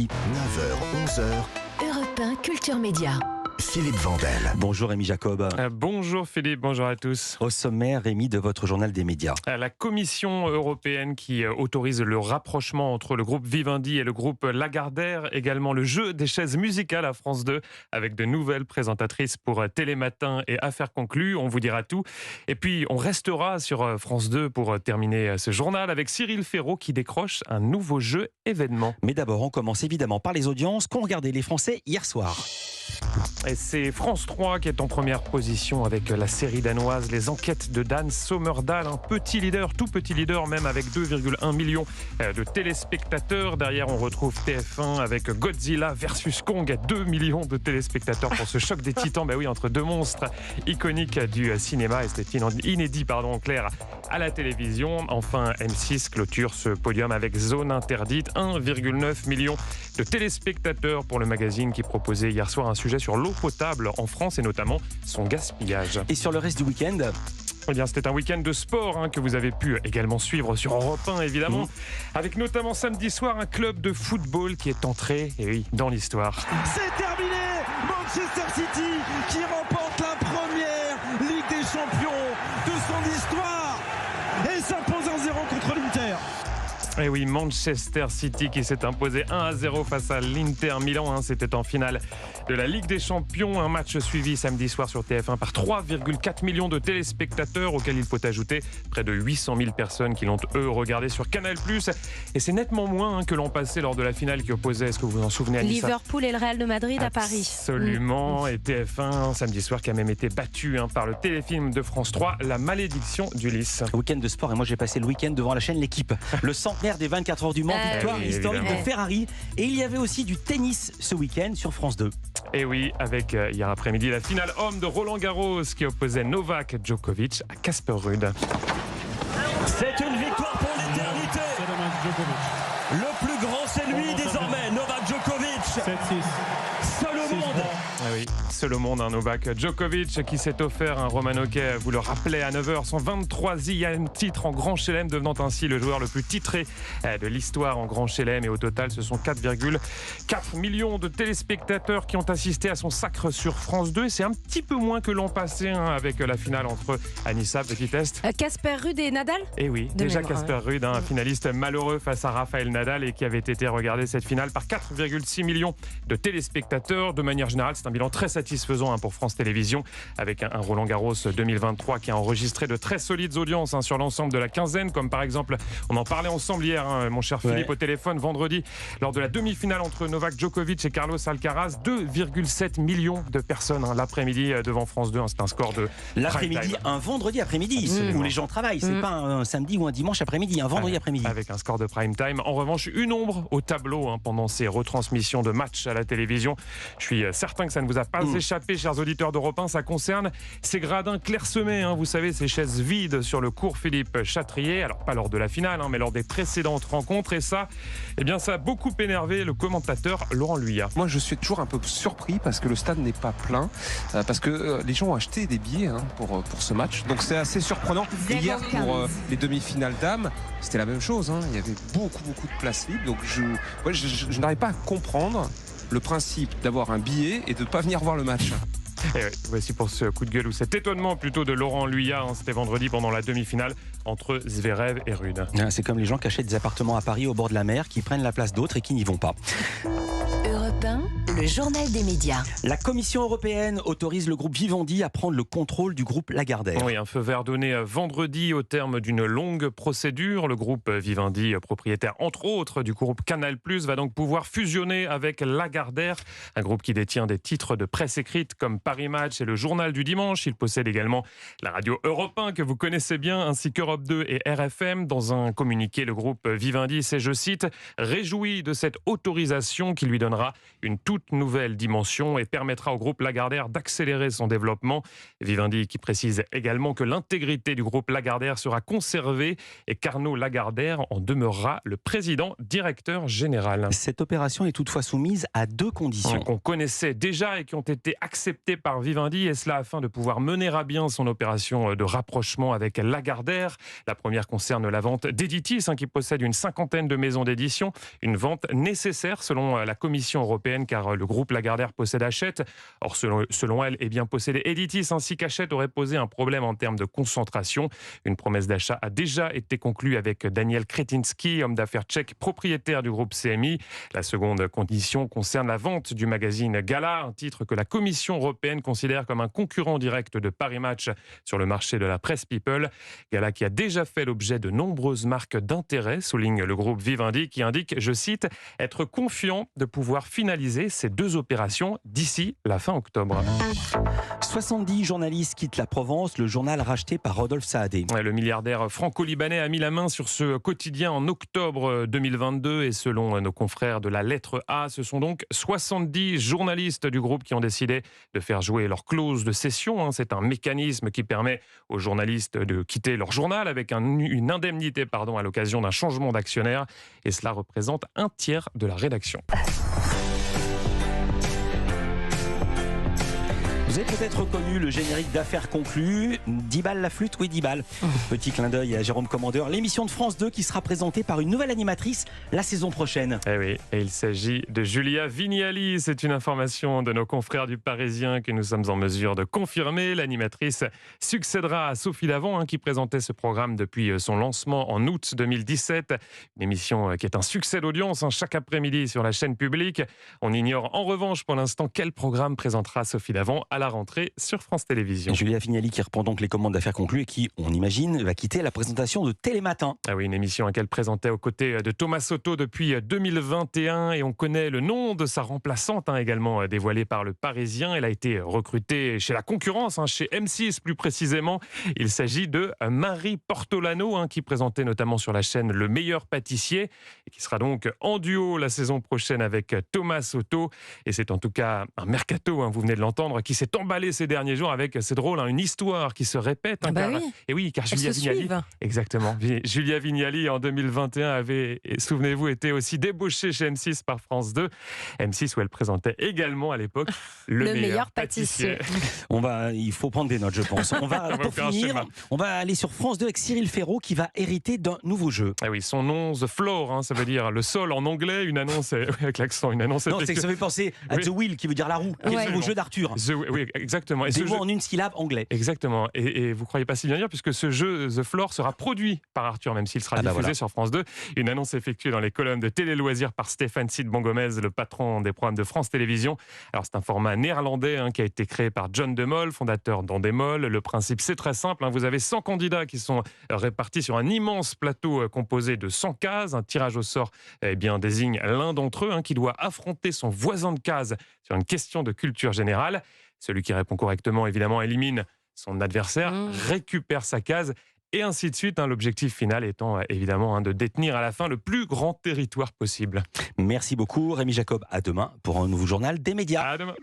9h, 11h, Europe 1 Culture Média. Philippe Vandel. Bonjour Rémi Jacob. Bonjour Philippe, bonjour à tous. Au sommaire, Rémi, de votre journal des médias. La Commission européenne qui autorise le rapprochement entre le groupe Vivendi et le groupe Lagardère, également le jeu des chaises musicales à France 2, avec de nouvelles présentatrices pour Télématin et Affaires conclues, on vous dira tout. Et puis on restera sur France 2 pour terminer ce journal avec Cyril Ferraud qui décroche un nouveau jeu événement. Mais d'abord, on commence évidemment par les audiences qu'ont regardé les Français hier soir. Et c'est France 3 qui est en première position avec la série danoise Les Enquêtes de Dan Sommerdahl, un petit leader, tout petit leader même, avec 2,1 millions de téléspectateurs. Derrière, on retrouve TF1 avec Godzilla versus Kong, 2 millions de téléspectateurs pour ce choc des titans, oui, entre deux monstres iconiques du cinéma, et c'était inédit, en clair, à la télévision. Enfin, M6 clôture ce podium avec Zone Interdite, 1,9 million de téléspectateurs pour le magazine qui proposait hier soir un sujet sur l'eau potable en France et notamment son gaspillage. Et sur le reste du week-end, eh bien, c'était un week-end de sport que vous avez pu également suivre sur Europe 1, évidemment, avec notamment samedi soir un club de football qui est entré, dans l'histoire. C'est terminé, Manchester City qui remporte la première Ligue des Champions de son histoire et s'impose 1-0 contre l'Inter. Et oui, Manchester City qui s'est imposé 1-0 face à l'Inter Milan. C'était en finale de la Ligue des Champions. Un match suivi samedi soir sur TF1 par 3,4 millions de téléspectateurs, auxquels il faut ajouter près de 800 000 personnes qui l'ont, regardé sur Canal+. Et c'est nettement moins que l'an passé lors de la finale qui opposait, est-ce que vous vous en souvenez, Anissa ? Liverpool et le Real de Madrid à Paris. Absolument. Et TF1, samedi soir, qui a même été battu par le téléfilm de France 3, La Malédiction d'Ulysse. Week-end de sport, et moi j'ai passé le week-end devant la chaîne L'Équipe. Le centenaire des 24 heures du Mans, victoire historique de Ferrari. Et il y avait aussi du tennis ce week-end sur France 2. Et oui, avec hier après-midi la finale homme de Roland Garros qui opposait Novak Djokovic à Casper Ruud. C'est une victoire pour l'éternité. Le plus grand, c'est lui désormais, Novak Djokovic. Seul au monde. Oui, seul au monde, Novak Djokovic qui s'est offert un Roman Hockey, vous le rappelez, à 9h, son 23e titre en Grand Chelem, devenant ainsi le joueur le plus titré de l'histoire en Grand Chelem. Et au total, ce sont 4,4 millions de téléspectateurs qui ont assisté à son sacre sur France 2. Et c'est un petit peu moins que l'an passé avec la finale entre Anissa, petit test. Casper Ruud et Nadal ? Et oui, déjà Casper Ruud, un finaliste malheureux face à Rafael Nadal et qui avait été regardé cette finale par 4,6 millions de téléspectateurs. De manière générale, c'est un bilan très satisfaisant pour France Télévisions, avec un Roland Garros 2023 qui a enregistré de très solides audiences sur l'ensemble de la quinzaine, comme par exemple, on en parlait ensemble hier, mon cher Philippe, au téléphone, vendredi, lors de la demi-finale entre Novak Djokovic et Carlos Alcaraz, 2,7 millions de personnes l'après-midi devant France 2. C'est un score de l'après-midi, un vendredi après-midi, où les gens travaillent. C'est pas un samedi ou un dimanche après-midi, un vendredi après-midi. Avec un score de prime time. En revanche, une ombre au tableau pendant ces retransmissions de matchs à la télévision. Je suis certain que ça ne vous a pas échappé, chers auditeurs d'Europe 1. Ça concerne ces gradins clairsemés, vous savez, ces chaises vides sur le cours Philippe Chatrier. Alors, pas lors de la finale, mais lors des précédentes rencontres. Et ça, ça a beaucoup énervé le commentateur Laurent Luyat. Moi, je suis toujours un peu surpris parce que le stade n'est pas plein, parce que les gens ont acheté des billets pour ce match. Donc, c'est assez surprenant. Et hier, pour les demi-finales dames, c'était la même chose. Il y avait beaucoup de places libres. Donc, je n'arrive pas à comprendre le principe d'avoir un billet et de ne pas venir voir le match. Et voici pour ce coup de gueule, ou cet étonnement plutôt, de Laurent Luyat. C'était vendredi pendant la demi-finale entre Zverev et Ruud. C'est comme les gens qui achètent des appartements à Paris au bord de la mer, qui prennent la place d'autres et qui n'y vont pas. Europe 1, le journal des médias. La Commission européenne autorise le groupe Vivendi à prendre le contrôle du groupe Lagardère. Oui, un feu vert donné vendredi au terme d'une longue procédure. Le groupe Vivendi, propriétaire entre autres du groupe Canal+, va donc pouvoir fusionner avec Lagardère, un groupe qui détient des titres de presse écrite comme Paris Match et le Journal du Dimanche. Il possède également la radio Europe 1 que vous connaissez bien, ainsi qu'Europe 2 et RFM. Dans un communiqué, le groupe Vivendi s'est, je cite, réjoui de cette autorisation qui lui donnera une toute toute nouvelle dimension et permettra au groupe Lagardère d'accélérer son développement. Vivendi qui précise également que l'intégrité du groupe Lagardère sera conservée et qu'Arnaud Lagardère en demeurera le président directeur général. Cette opération est toutefois soumise à 2 conditions. Qu'on connaissait déjà et qui ont été acceptées par Vivendi, et cela afin de pouvoir mener à bien son opération de rapprochement avec Lagardère. La première concerne la vente d'Editis, qui possède une 50aine de maisons d'édition. Une vente nécessaire selon la Commission européenne, car le groupe Lagardère possède Hachette. Or, selon elle, posséder Editis ainsi qu'Hachette aurait posé un problème en termes de concentration. Une promesse d'achat a déjà été conclue avec Daniel Kretinsky, homme d'affaires tchèque, propriétaire du groupe CMI. La seconde condition concerne la vente du magazine Gala, un titre que la Commission européenne considère comme un concurrent direct de Paris Match sur le marché de la presse People. Gala qui a déjà fait l'objet de nombreuses marques d'intérêt, souligne le groupe Vivendi, qui indique, je cite, être confiant de pouvoir finaliser ces 2 opérations d'ici la fin octobre. 70 journalistes quittent la Provence, le journal racheté par Rodolphe Saadé. Le milliardaire franco-libanais a mis la main sur ce quotidien en octobre 2022 et selon nos confrères de la lettre A, ce sont donc 70 journalistes du groupe qui ont décidé de faire jouer leur clause de cession. C'est un mécanisme qui permet aux journalistes de quitter leur journal avec une indemnité à l'occasion d'un changement d'actionnaire, et cela représente 1/3 de la rédaction. Vous avez peut-être reconnu le générique d'Affaires conclues. 10 balles la flûte, oui 10 balles. Petit clin d'œil à Jérôme Commandeur. L'émission de France 2 qui sera présentée par une nouvelle animatrice la saison prochaine. Eh oui, et il s'agit de Julia Vignali. C'est une information de nos confrères du Parisien que nous sommes en mesure de confirmer. L'animatrice succédera à Sophie Davant, qui présentait ce programme depuis son lancement en août 2017. Une émission qui est un succès d'audience chaque après-midi sur la chaîne publique. On ignore en revanche pour l'instant quel programme présentera Sophie Davant à la rentrée sur France Télévisions. Julia Vignali qui reprend donc les commandes d'Affaires conclues et qui, on imagine, va quitter la présentation de Télématin. Ah oui, une émission qu'elle présentait aux côtés de Thomas Soto depuis 2021 et on connaît le nom de sa remplaçante, également dévoilé par le Parisien. Elle a été recrutée chez la concurrence, chez M6 plus précisément. Il s'agit de Marie Portolano, qui présentait notamment sur la chaîne Le Meilleur Pâtissier et qui sera donc en duo la saison prochaine avec Thomas Soto. Et c'est en tout cas un mercato, vous venez de l'entendre, qui s'est emballé ces derniers jours avec, c'est drôle, une histoire qui se répète. Car Julia Vignali, exactement. Julia Vignali en 2021 avait, souvenez-vous, été aussi débauchée chez M6 par France 2. M6 où elle présentait également à l'époque le meilleur pâtissier. Il faut prendre des notes, je pense. Pour finir, on va aller sur France 2 avec Cyril Ferraud qui va hériter d'un nouveau jeu. Ah oui, son nom, The Floor, ça veut dire le sol en anglais. Une annonce avec l'accent, une annonce. Non, c'est que ça fait penser à The Wheel qui veut dire la roue, qui est le nouveau jeu d'Arthur. Oui, exactement. Et des mots en une syllabe anglais. Exactement. Et vous croyez pas si bien dire, puisque ce jeu, The Floor, sera produit par Arthur, même s'il sera diffusé sur France 2. Une annonce effectuée dans les colonnes de Télé-Loisirs par Stéphane Sidbon-Gomez, le patron des programmes de France Télévisions. Alors, c'est un format néerlandais qui a été créé par John de Mol, fondateur d'Endemol. Le principe, c'est très simple. Vous avez 100 candidats qui sont répartis sur un immense plateau composé de 100 cases. Un tirage au sort désigne l'un d'entre eux qui doit affronter son voisin de case sur une question de culture générale. Celui qui répond correctement, évidemment, élimine son adversaire, récupère sa case, et ainsi de suite. L'objectif final étant, évidemment, de détenir à la fin le plus grand territoire possible. Merci beaucoup, Rémi Jacob. À demain pour un nouveau journal des médias. À demain.